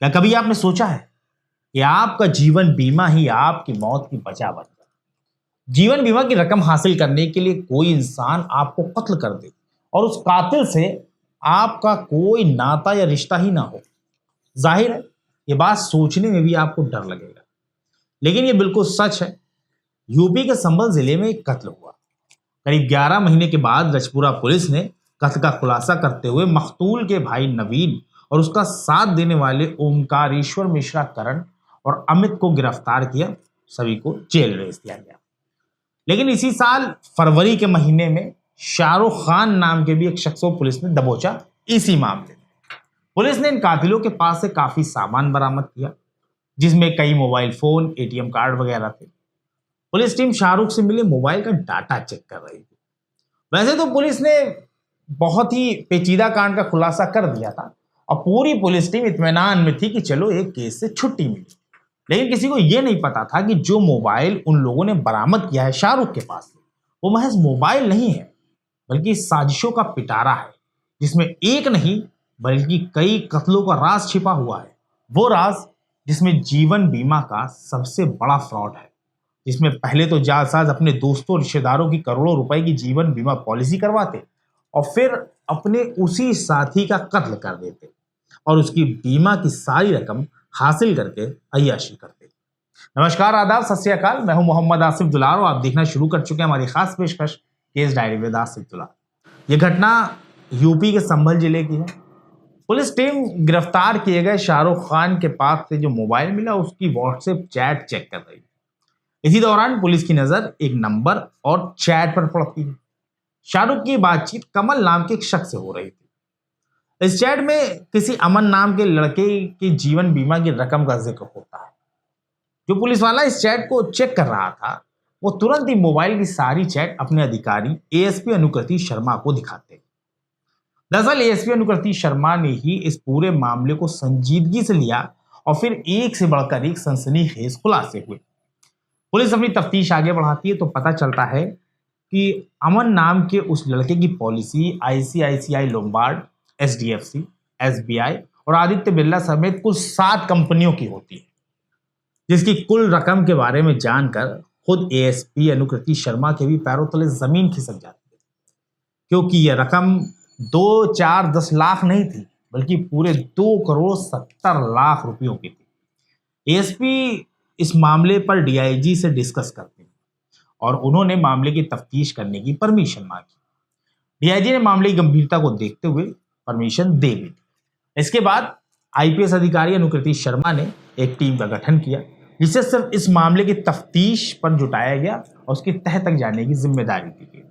क्या कभी आपने सोचा है कि आपका जीवन बीमा ही आपकी मौत की वजह बन जाए? जीवन बीमा की रकम हासिल करने के लिए कोई इंसान आपको कत्ल कर दे और उस कातिल से आपका कोई नाता या रिश्ता ही ना हो। जाहिर है, ये बात सोचने में भी आपको डर लगेगा, लेकिन ये बिल्कुल सच है। यूपी के संभल जिले में एक कत्ल हुआ। करीब 11 महीने के बाद रजपुरा पुलिस ने कत्ल का खुलासा करते हुए मकतूल के भाई नवीन और उसका साथ देने वाले ओमकारेश्वर मिश्रा करण और अमित को गिरफ्तार किया। सभी को जेल भेज दिया गया। लेकिन इसी साल फरवरी के महीने में शाहरुख खान नाम के भी एक शख्स को पुलिस ने दबोचा। इसी मामले में पुलिस ने इन कातिलों के पास से काफी सामान बरामद किया, जिसमें कई मोबाइल फोन, एटीएम कार्ड वगैरह थे। पुलिस टीम शाहरुख से मिले मोबाइल का डाटा चेक कर रही थी। वैसे तो पुलिस ने बहुत ही पेचीदा कांड का खुलासा कर दिया था और पूरी पुलिस टीम इत्मीनान में थी कि चलो एक केस से छुट्टी मिली। लेकिन किसी को यह नहीं पता था कि जो मोबाइल उन लोगों ने बरामद किया है शाहरुख के पास से, वो महज मोबाइल नहीं है, बल्कि साजिशों का पिटारा है, जिसमें एक नहीं बल्कि कई कत्लों का राज छिपा हुआ है। वो राज जिसमें जीवन बीमा का सबसे बड़ा फ्रॉड है, जिसमें पहले तो जालसाज अपने दोस्तों रिश्तेदारों की करोड़ों रुपए की जीवन बीमा पॉलिसी करवाते और फिर अपने उसी साथी का कत्ल कर देते और उसकी बीमा की सारी रकम हासिल करके अय्याशी करते। नमस्कार, आदाब, सत श्री अकाल। मैं हूं मोहम्मद आसिफ दुलार और आप देखना शुरू कर चुके हैं हमारी खास पेशकश केस डायरी विद आसिफ दुलार। यह घटना यूपी के संभल जिले की है। पुलिस टीम गिरफ्तार किए गए शाहरुख खान के पास से जो मोबाइल मिला उसकी व्हाट्सएप चैट चेक कर रही थी। इसी दौरान पुलिस की नजर एक नंबर और चैट पर पड़ती है। शाहरुख की बातचीत कमल नाम के एक शख्स से हो रही थी। इस चैट में किसी अमन नाम के लड़के की जीवन बीमा की रकम का जिक्र होता है। जो पुलिस वाला इस चैट को चेक कर रहा था, वो तुरंत ही मोबाइल की सारी चैट अपने अधिकारी एएसपी अनुकृति शर्मा को दिखाते। दरअसल एएसपी अनुकृति शर्मा ने ही इस पूरे मामले को संजीदगी से लिया और फिर एक से बढ़कर एक सनसनीखेज खुलासे हुए। पुलिस अपनी तफ्तीश आगे बढ़ाती है तो पता चलता है कि अमन नाम के उस लड़के की policy ICICI Lombard, HDFC, SBI और आदित्य बिरला समेत कुल 7 कंपनियों की होती है, जिसकी कुल रकम के बारे में जानकर खुद एएसपी अनुकृति शर्मा के भी पैरों तले जमीन खिसक जाती है, क्योंकि यह रकम 2, 4, 10 लाख नहीं थी, बल्कि पूरे 2,70,00,000 रुपयों की थी। एएसपी इस मामले पर डीआईजी से डिस्कस करते हैं और उन्होंने मामले की तफ्तीश करने की परमिशन मांगी। डीआईजी ने मामले की गंभीरता को देखते हुए परमिशन दे दी। इसके बाद आईपीएस अधिकारी अनुकृति शर्मा ने एक टीम का गठन किया, जिसे सिर्फ इस मामले की तफ्तीश पर जुटाया गया और उसकी तह तक जाने की जिम्मेदारी दी गई।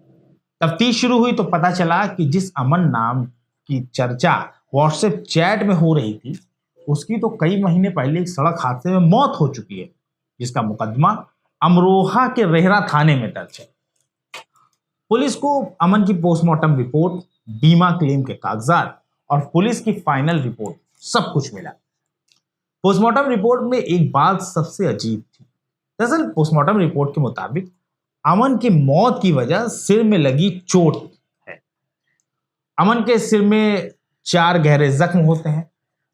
तफ्तीश शुरू हुई तो पता चला कि जिस अमन नाम की चर्चा व्हाट्सएप चैट में हो रही थी, उसकी तो कई महीने पहले एक सड़क हादसे में मौत हो चुकी है, जिसका मुकदमा अमरोहा के रेहरा थाने में दर्ज है। पुलिस को अमन की पोस्टमार्टम रिपोर्ट, बीमा क्लेम के कागजात और पुलिस की फाइनल रिपोर्ट सब कुछ मिला। पोस्टमार्टम रिपोर्ट में एक बात सबसे अजीब थी। दरअसल पोस्टमार्टम रिपोर्ट के मुताबिक अमन की मौत की वजह सिर में लगी चोट है। अमन के सिर में 4 गहरे जख्म होते हैं,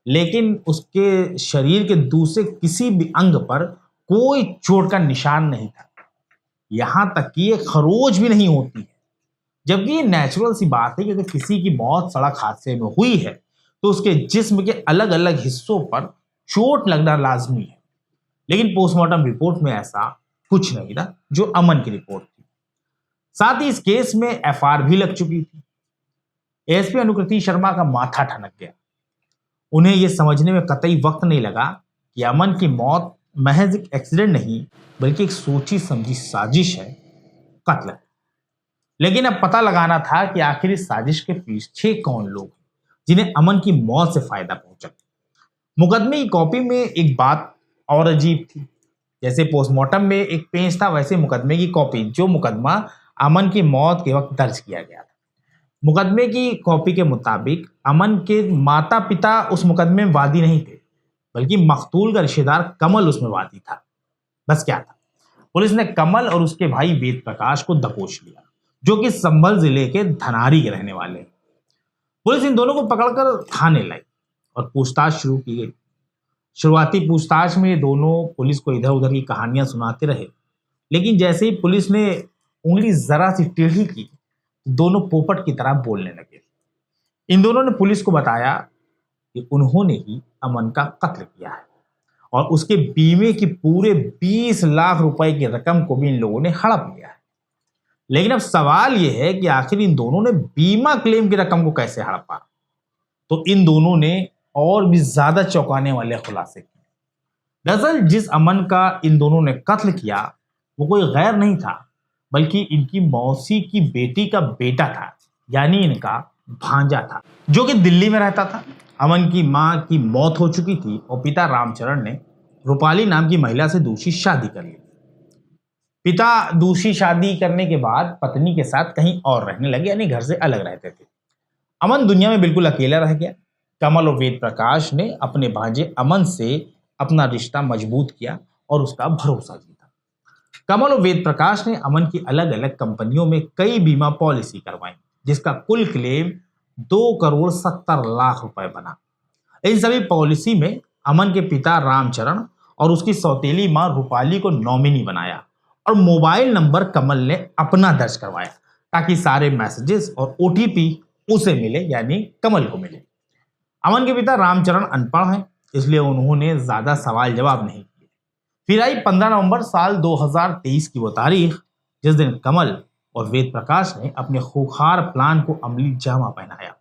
लेकिन उसके शरीर के दूसरे किसी भी अंग पर कोई चोट का निशान नहीं था। यहां तक कि एक खरोच भी नहीं होती है, जबकि ये नेचुरल सी बात है कि अगर किसी की मौत सड़क हादसे में हुई है तो उसके जिस्म के अलग अलग हिस्सों पर चोट लगना लाजमी है। लेकिन पोस्टमार्टम रिपोर्ट में ऐसा कुछ नहीं था जो अमन की रिपोर्ट थी। साथ ही इस केस में एफआईआर भी लग चुकी थी। एएसपी अनुकृति शर्मा का माथा ठनक गया। उन्हें यह समझने में कतई वक्त नहीं लगा कि अमन की मौत महज एक एक्सीडेंट नहीं, बल्कि एक सोची समझी साजिश है, कत्ल है। लेकिन अब पता लगाना था कि आखिर इस साजिश के पीछे कौन लोग हैं जिन्हें अमन की मौत से फायदा पहुंचा। मुकदमे की कॉपी में एक बात और अजीब थी। जैसे पोस्टमार्टम में एक पेज था, वैसे मुकदमे की कॉपी, जो मुकदमा अमन की मौत के वक्त दर्ज किया गया था। मुकदमे की कॉपी के मुताबिक अमन के माता पिता उस मुकदमे में वादी नहीं थे, बल्कि मकतूल का रिश्तेदार कमल उसमें वादी था। बस क्या था, पुलिस ने कमल और उसके भाई वेद प्रकाश को दबोच लिया, जो कि संभल जिले के धनारी के रहने वाले। पुलिस इन दोनों को पकड़कर थाने लाई और पूछताछ शुरू की गई। शुरुआती पूछताछ में ये दोनों पुलिस को इधर उधर की कहानियां सुनाते रहे, लेकिन जैसे ही पुलिस ने उंगली जरा सी टेढ़ी की, दोनों पोपट की तरह बोलने लगे। इन दोनों ने पुलिस को बताया कि उन्होंने ही अमन का कत्ल किया है और उसके बीमे की पूरे 20 लाख रुपए की रकम को भी इन लोगों ने हड़प लिया है। लेकिन अब सवाल यह है कि आखिर इन दोनों ने बीमा क्लेम की रकम को कैसे हड़पा। तो इन दोनों ने और भी ज्यादा चौंकाने वाले खुलासे किए। दरअसल जिस अमन का इन दोनों ने कत्ल किया वो कोई गैर नहीं था, बल्कि इनकी मौसी की बेटी का बेटा था, यानी इनका भांजा था, जो कि दिल्ली में रहता था। अमन की मां की मौत हो चुकी थी और पिता रामचरण ने रूपाली नाम की महिला से दूसरी शादी कर ली। पिता दूसरी शादी करने के बाद पत्नी के साथ कहीं और रहने लगे, यानी घर से अलग रहते थे। अमन दुनिया में बिल्कुल अकेला रह गया। कमल और वेद प्रकाश ने अपने भांजे अमन से अपना रिश्ता मजबूत किया और उसका भरोसा जीता। कमल और वेद प्रकाश ने अमन की अलग अलग कंपनियों में कई बीमा पॉलिसी करवाई, जिसका कुल क्लेम 2,70,00,000 रुपए बना। इन सभी पॉलिसी में अमन के पिता रामचरण और उसकी सौतेली मां रूपाली को नॉमिनी बनाया और मोबाइल नंबर कमल ने अपना दर्ज करवाया, ताकि सारे मैसेजेस और ओटीपी उसे मिले, यानी कमल को मिले। अमन के पिता रामचरण अनपढ़ हैं, इसलिए उन्होंने ज्यादा सवाल जवाब नहीं किए। फिर आई 15 नवंबर साल 2023 की वो तारीख, जिस दिन कमल और वेद प्रकाश ने अपने खूंखार प्लान को अमली जामा पहनाया।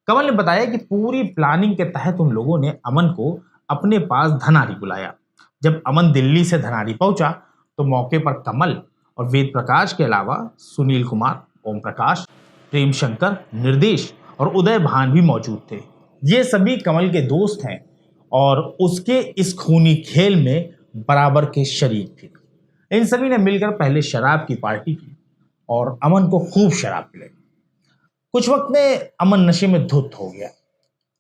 कमल ने बताया कि पूरी प्लानिंग के तहत उन लोगों ने अमन को अपने पास धनारी बुलाया। जब अमन दिल्ली से धनारी पहुंचा तो मौके पर कमल और वेद प्रकाश के अलावा सुनील कुमार, ओम प्रकाश, प्रेम शंकर, निर्देश और उदय भान भी मौजूद थे। ये सभी कमल के दोस्त हैं और उसके इस खूनी खेल में बराबर के शरीक थे। इन सभी ने मिलकर पहले शराब की पार्टी की और अमन को खूब शराब पिलाई। कुछ वक्त में अमन नशे में धुत हो गया।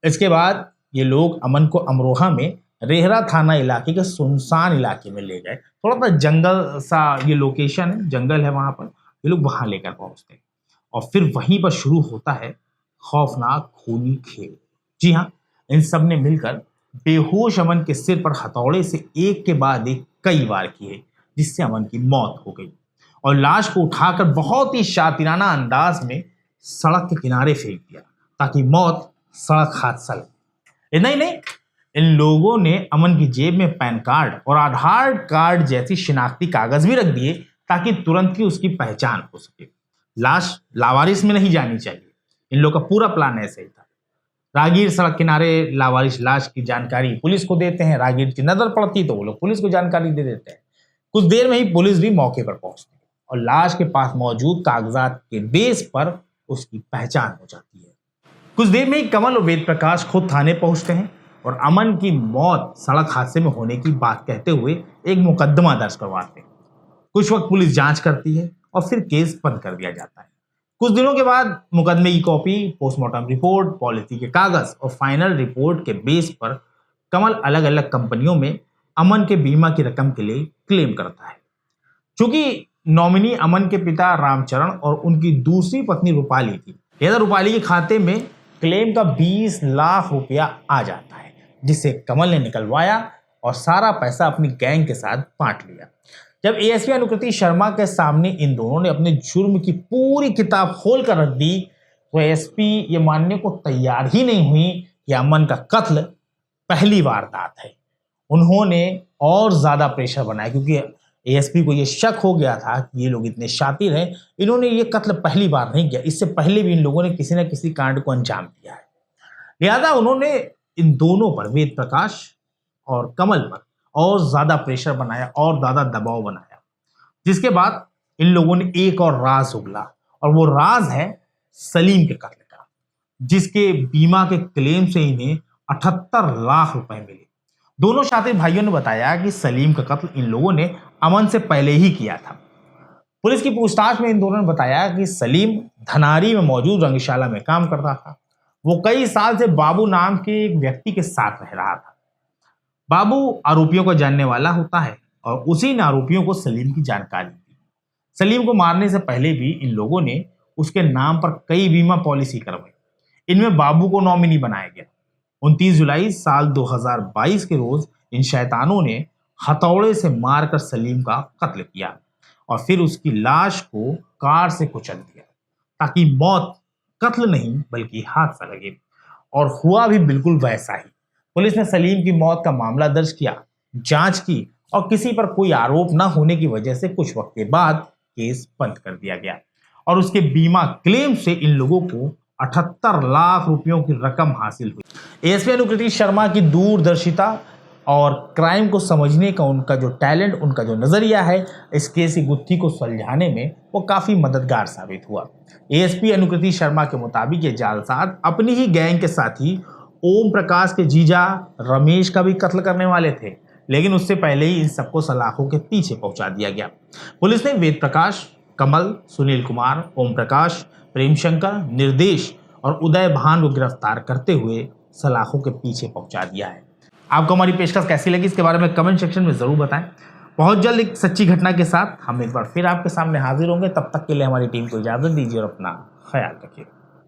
इसके बाद ये लोग अमन को अमरोहा में रेहरा थाना इलाके के सुनसान इलाके में ले गए। थोड़ा सा जंगल सा ये लोकेशन है, जंगल है वहां पर। ये लोग वहां लेकर पहुंचते हैं और फिर वहीं पर शुरू होता है खौफनाक खूनी खेल। जी हाँ, इन सब ने मिलकर बेहोश अमन के सिर पर हथौड़े से एक के बाद एक कई वार किए, जिससे अमन की मौत हो गई और लाश को उठाकर बहुत ही शातिराना अंदाज में सड़क के किनारे फेंक दिया, ताकि मौत सड़क हादसा लगे। नहीं, इन लोगों ने अमन की जेब में पैन कार्ड और आधार कार्ड जैसी शिनाख्ती कागज भी रख दिए, ताकि तुरंत ही उसकी पहचान हो सके। लाश लावारिस में नहीं जानी चाहिए। इन लोगों का पूरा प्लान ऐसे ही था। रागीर सड़क किनारे लावारिस लाश की जानकारी पुलिस को देते हैं। रागीर की नजर पड़ती तो वो लोग पुलिस को जानकारी दे देते हैं। कुछ देर में ही पुलिस भी मौके पर पहुंचती है और लाश के पास मौजूद कागजात के बेस पर उसकी पहचान हो जाती है। कुछ देर में ही कमल और वेद प्रकाश खुद थाने पहुंचते हैं और अमन की मौत सड़क हादसे में होने की बात कहते हुए एक मुकदमा दर्ज करवाते हैं। कुछ वक्त पुलिस जांच करती है और फिर केस बंद कर दिया जाता है। कुछ दिनों के बाद मुकदमे की कॉपी, पोस्टमार्टम रिपोर्ट, पॉलिसी के कागज और फाइनल रिपोर्ट के बेस पर कमल अलग अलग कंपनियों में अमन के बीमा की रकम के लिए क्लेम करता है। चूंकि नॉमिनी अमन के पिता रामचरण और उनकी दूसरी पत्नी रूपाली थी, लिहाजा रूपाली के खाते में क्लेम का 20 लाख रुपया आ जाता है, जिसे कमल ने निकलवाया और सारा पैसा अपनी गैंग के साथ बांट लिया। जब एएसपी अनुकृति शर्मा के सामने इन दोनों ने अपने जुर्म की पूरी किताब खोल कर रख दी, तो एएसपी ये मानने को तैयार ही नहीं हुई कि अमन का कत्ल पहली वारदात है। उन्होंने और ज्यादा प्रेशर बनाया, क्योंकि एएसपी को ये शक हो गया था कि ये लोग इतने शातिर हैं, इन्होंने ये कत्ल पहली बार नहीं किया, इससे पहले भी इन लोगों ने किसी न किसी कांड को अंजाम दिया है। लिहाजा उन्होंने इन दोनों पर, वेद प्रकाश और कमल पर, और ज्यादा प्रेशर बनाया और ज्यादा दबाव बनाया, जिसके बाद इन लोगों ने एक और राज उगला, और वो राज है सलीम के कत्ल का, जिसके बीमा के क्लेम से इन्हें 78 लाख रुपए मिले। दोनों शातिर भाइयों ने बताया कि सलीम का कत्ल इन लोगों ने अमन से पहले ही किया था। पुलिस की पूछताछ में इन दोनों ने बताया कि सलीम धनारी में मौजूद रंगशाला में काम करता था। वो कई साल से बाबू नाम के एक व्यक्ति के साथ रह रहा था। बाबू आरोपियों को जानने वाला होता है और उसी ने आरोपियों को सलीम की जानकारी दी। सलीम को मारने से पहले भी इन लोगों ने उसके नाम पर कई बीमा पॉलिसी करवाई। इनमें बाबू को नॉमिनी बनाया गया। 29 जुलाई साल 2022 के रोज इन शैतानों ने हथौड़े से मारकर सलीम का कत्ल किया और फिर उसकी लाश को कार से कुचल दिया ताकि मौत कत्ल नहीं बल्कि हादसा लगे। और हुआ भी बिल्कुल वैसा ही। पुलिस ने सलीम की मौत का मामला दर्ज किया, जांच की और किसी पर कोई आरोप न होने की वजह से कुछ वक्त के बाद केस बंद कर दिया गया और उसके बीमा क्लेम से इन लोगों को 78 लाख रुपयों की रकम हासिल हुई। एएसपी अनुकृति शर्मा की दूरदर्शिता और क्राइम को समझने का उनका जो टैलेंट, उनका जो नजरिया है इस केस की गुत्थी को सुलझाने में वो काफी मददगार साबित हुआ। एएसपी अनुकृति शर्मा के मुताबिक ये जालसाज अपनी ही गैंग के साथी ओम प्रकाश के जीजा रमेश का भी कत्ल करने वाले थे, लेकिन उससे पहले ही इन सबको सलाखों के पीछे पहुंचा दिया गया। पुलिस ने वेद प्रकाश, कमल, सुनील कुमार, ओम प्रकाश, प्रेम शंकर, निर्देश और उदय भान को गिरफ्तार करते हुए सलाखों के पीछे पहुंचा दिया है। आपको हमारी पेशकश कैसी लगी इसके बारे में कमेंट सेक्शन में जरूर बताएं। बहुत जल्द एक सच्ची घटना के साथ हम एक बार फिर आपके सामने हाजिर होंगे। तब तक के लिए हमारी टीम को इजाजत दीजिए और अपना ख्याल रखिए।